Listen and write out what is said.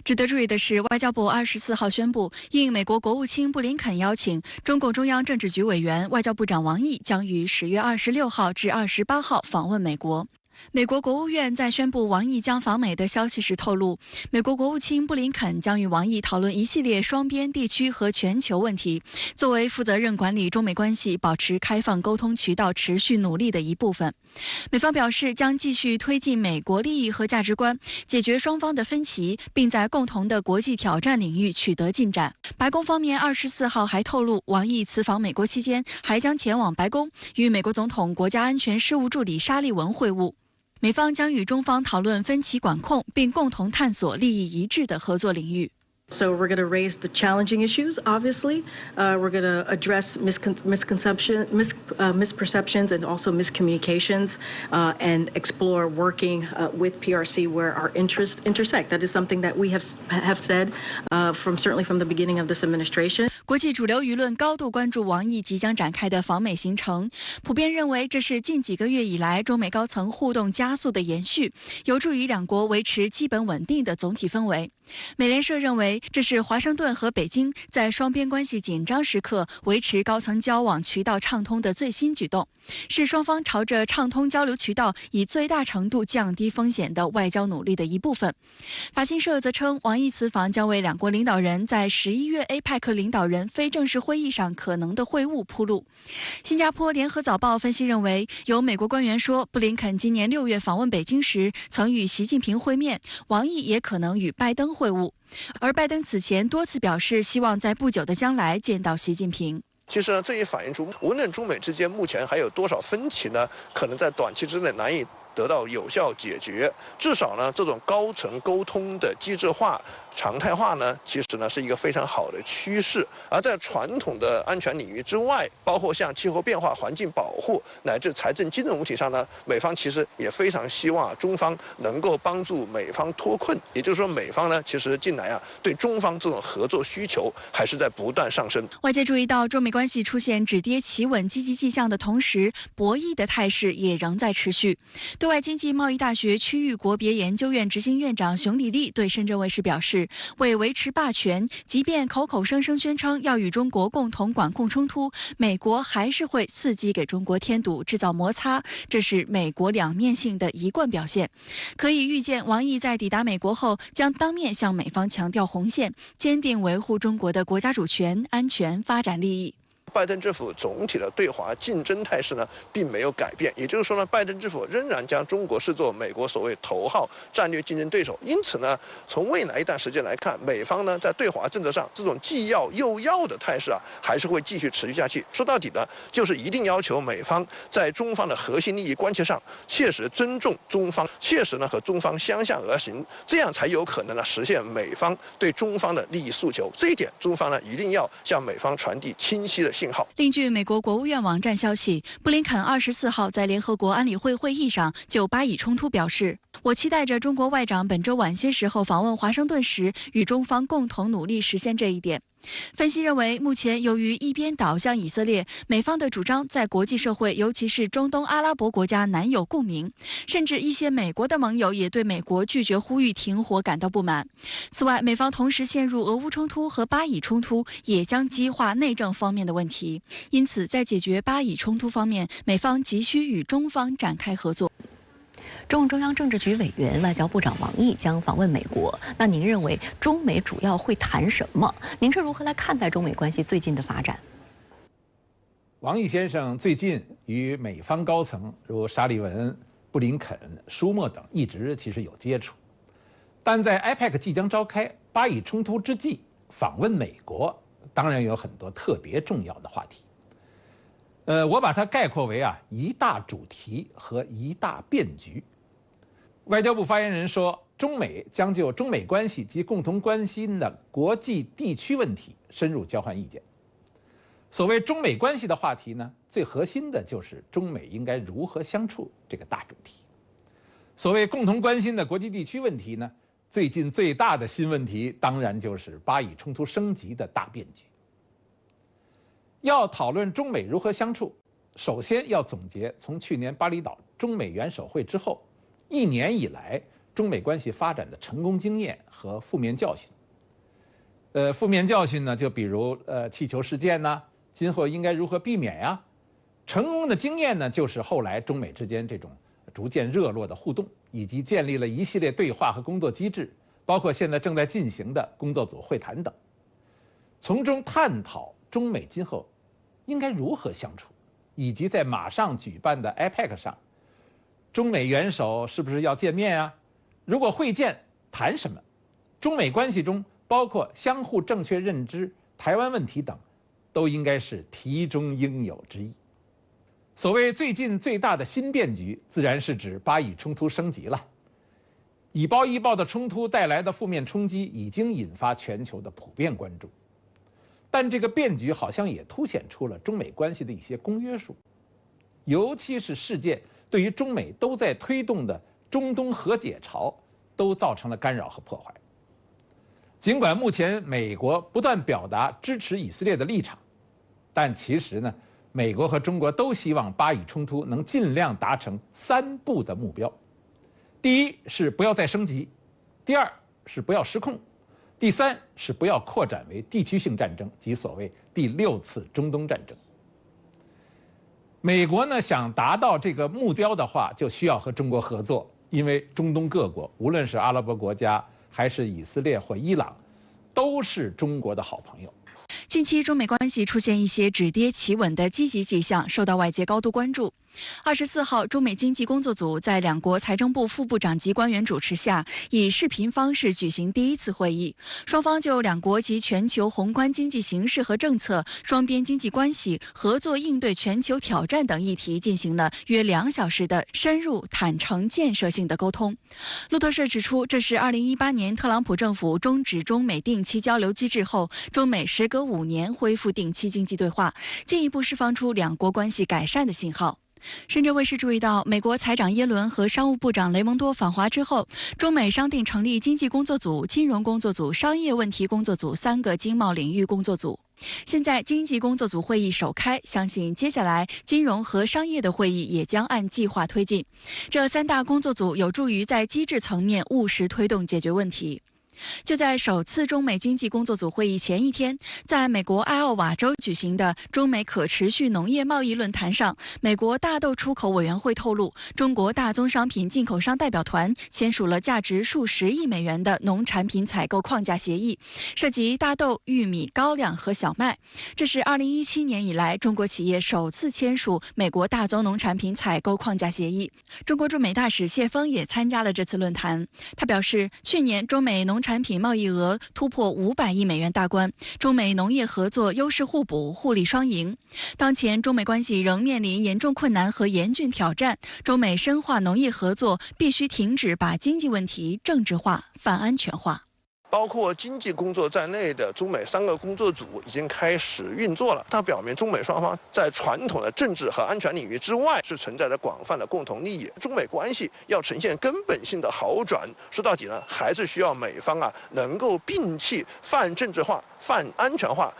值得注意的是，外交部24号宣布，应美国国务卿布林肯邀请，中共中央政治局委员、外交部长王毅将于10月26号至28号访问美国。美国国务院在宣布王毅将访美的消息时透露，美国国务卿布林肯将与王毅讨论一系列双边、地区和全球问题，作为负责任管理中美关系、保持开放沟通渠道持续努力的一部分。美方表示将继续推进美国利益和价值观，解决双方的分歧，并在共同的国际挑战领域取得进展。白宫方面24号还透露，王毅此访美国期间还将前往白宫与美国总统国家安全事务助理沙利文会晤。美方将与中方讨论分歧管控，并共同探索利益一致的合作领域。So we're going to raise the challenging issues, obviously. We're going to address misperceptions and also miscommunications and explore working with PRC where our interests intersect. That is something that we have said certainly from the beginning of this administration. 国际主流舆论高度关注王毅即将展开的访美行程，普遍认为这是近几个月以来中美高层互动加速的延续，有助于两国维持基本稳定的总体氛围。美联社认为，这是华盛顿和北京在双边关系紧张时刻维持高层交往渠道畅通的最新举动，是双方朝着畅通交流渠道以最大程度降低风险的外交努力的一部分。法新社则称，王毅此访将为两国领导人在11月 APEC 领导人非正式会议上可能的会晤铺路。新加坡联合早报分析认为，有美国官员说，布林肯今年6月访问北京时曾与习近平会面，王毅也可能与拜登会晤。而拜登此前多次表示希望在不久的将来见到习近平。其实呢，这也反映出无论中美之间目前还有多少分歧呢，可能在短期之内难以得到有效解决。至少呢，这种高层沟通的机制化、常态化呢，其实呢是一个非常好的趋势。而在传统的安全领域之外，包括像气候变化、环境保护乃至财政金融问题上呢，美方其实也非常希望中方能够帮助美方脱困。也就是说，美方呢其实近来对中方这种合作需求还是在不断上升。外界注意到，中美关系出现止跌企稳积极迹象的同时，博弈的态势也仍在持续。对外经济贸易大学区域国别研究院执行院长熊礼立对深圳卫视表示，为维持霸权，即便口口声声宣称要与中国共同管控冲突，美国还是会伺机给中国添堵，制造摩擦，这是美国两面性的一贯表现。可以预见，王毅在抵达美国后将当面向美方强调红线，坚定维护中国的国家主权、安全、发展利益。拜登政府总体的对华竞争态势呢，并没有改变。也就是说呢，拜登政府仍然将中国视作美国所谓头号战略竞争对手。因此呢，从未来一段时间来看，美方呢在对华政策上这种既要又要的态势还是会继续持续下去。说到底呢，就是一定要求美方在中方的核心利益关切上切实尊重中方，切实呢和中方相向而行，这样才有可能呢实现美方对中方的利益诉求。这一点，中方呢一定要向美方传递清晰的信号。另据美国国务院网站消息，布林肯24号在联合国安理会会议上就巴以冲突表示，我期待着中国外长本周晚些时候访问华盛顿时，与中方共同努力实现这一点。分析认为，目前由于一边倒向以色列，美方的主张在国际社会，尤其是中东阿拉伯国家难有共鸣，甚至一些美国的盟友也对美国拒绝呼吁停火感到不满。此外，美方同时陷入俄乌冲突和巴以冲突，也将激化内政方面的问题。因此，在解决巴以冲突方面，美方急需与中方展开合作。中共中央政治局委员、外交部长王毅将访问美国。那您认为中美主要会谈什么？您是如何来看待中美关系最近的发展？王毅先生最近与美方高层如沙利文、布林肯、舒默等一直其实有接触，但在 APEC 即将召开、巴以冲突之际访问美国，当然有很多特别重要的话题。我把它概括为一大主题和一大变局。外交部发言人说，中美将就中美关系及共同关心的国际地区问题深入交换意见。所谓中美关系的话题呢，最核心的就是中美应该如何相处这个大主题。所谓共同关心的国际地区问题呢，最近最大的新问题当然就是巴以冲突升级的大变局。要讨论中美如何相处，首先要总结从去年巴厘岛中美元首会之后1年以来中美关系发展的成功经验和负面教训。负面教训呢，就比如气球事件呐，今后应该如何避免呀？成功的经验呢，就是后来中美之间这种逐渐热络的互动，以及建立了一系列对话和工作机制，包括现在正在进行的工作组会谈等，从中探讨中美今后应该如何相处，以及在马上举办的 APEC 上，中美元首是不是要见面啊？如果会见，谈什么？中美关系中包括相互正确认知、台湾问题等，都应该是题中应有之义。所谓最近最大的新变局，自然是指巴以冲突升级了。以暴易暴的冲突带来的负面冲击已经引发全球的普遍关注，但这个变局好像也凸显出了中美关系的一些公约数，尤其是事件对于中美都在推动的中东和解潮都造成了干扰和破坏。尽管目前美国不断表达支持以色列的立场，但其实呢，美国和中国都希望巴以冲突能尽量达成3步的目标：第一是不要再升级，第二是不要失控，第三是不要扩展为地区性战争，即所谓第6次中东战争。美国呢想达到这个目标的话，就需要和中国合作，因为中东各国，无论是阿拉伯国家还是以色列或伊朗，都是中国的好朋友。近期中美关系出现一些止跌企稳的积极迹象，受到外界高度关注。24号，中美经济工作组在两国财政部副部长级官员主持下，以视频方式举行第1次会议。双方就两国及全球宏观经济形势和政策、双边经济关系、合作应对全球挑战等议题进行了约2小时的深入、坦诚、建设性的沟通。路透社指出，这是2018年特朗普政府终止中美定期交流机制后，中美时隔5年恢复定期经济对话，进一步释放出两国关系改善的信号。深圳卫视注意到，美国财长耶伦和商务部长雷蒙多访华之后，中美商定成立经济工作组、金融工作组、商业问题工作组3个经贸领域工作组。现在经济工作组会议首开，相信接下来金融和商业的会议也将按计划推进。这3大工作组有助于在机制层面务实推动解决问题。就在首次中美经济工作组会议前一天，在美国艾奥瓦州举行的中美可持续农业贸易论坛上，美国大豆出口委员会透露，中国大宗商品进口商代表团签署了价值数十亿美元的农产品采购框架协议，涉及大豆、玉米、高粱和小麦。这是2017年以来中国企业首次签署美国大宗农产品采购框架协议。中国驻美大使谢锋也参加了这次论坛，他表示，去年中美农产品贸易额突破500亿美元大关，中美农业合作优势互补、互利双赢。当前中美关系仍面临严重困难和严峻挑战，中美深化农业合作必须停止把经济问题政治化、泛安全化。包括经济工作在内的中美3个工作组已经开始运作了。它表明中美双方在传统的政治和安全领域之外是存在着广泛的共同利益。中美关系要呈现根本性的好转，说到底呢，还是需要美方能够摒弃泛政治化、泛安全化，